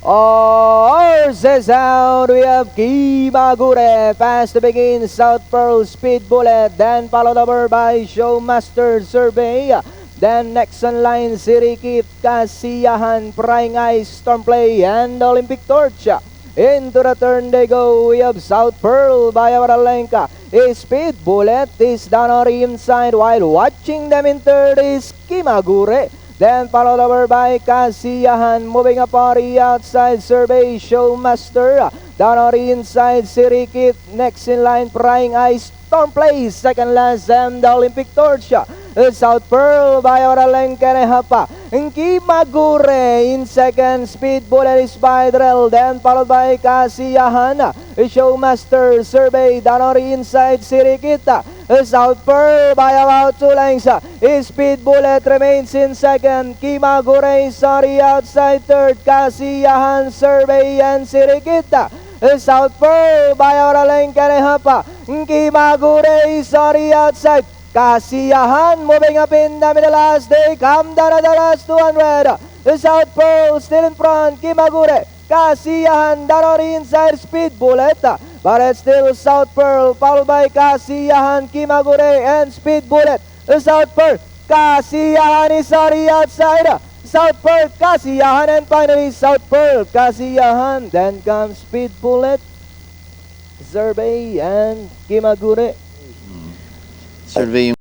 Horses out, we have Kimagure, fast to begin, South Pearl, Speed Bullet, then followed over by Showmaster Survey. Then next on line, Sirikit, Kasiyahan, Prying Eyes, Stormplay, and Olympic Torch. Into the turn they go, we have South Pearl by Avaralenka. A Speed Bullet is down on the inside while watching them in third is Kimagure. Then followed over by Kasiyahan, moving up on the outside, Survey, Showmaster. Down on the inside, Sirikit, next in line, Prying Eyes, Stormplay, second last, and the Olympic Torch. South Pearl by Oralenka and Hapa. Kimagure in second, Speed Bullet is by Drell, then followed by Kasiyahan. Showmaster, Survey, down on the inside, Sirikita. South Pearl by about 2 lengths. Speed Bullet remains in second. Kimagure is on the outside third. Kasiyahan, Survey, and Sirikita. South Pearl by Oralenka and Hapa. Kimagure is on the outside. Kasiyahan moving up in the middle as they come down at the last 200. South Pearl still in front. Kimagure, Kasiyahan down on the inside, Speed Bullet. But it's still South Pearl followed by Kasiyahan, Kimagure, and Speed Bullet. South Pearl, Kasiyahan is on the outside. South Pearl, Kasiyahan, and finally South Pearl, Kasiyahan. Then comes Speed Bullet, Survey, and Kimagure. Survey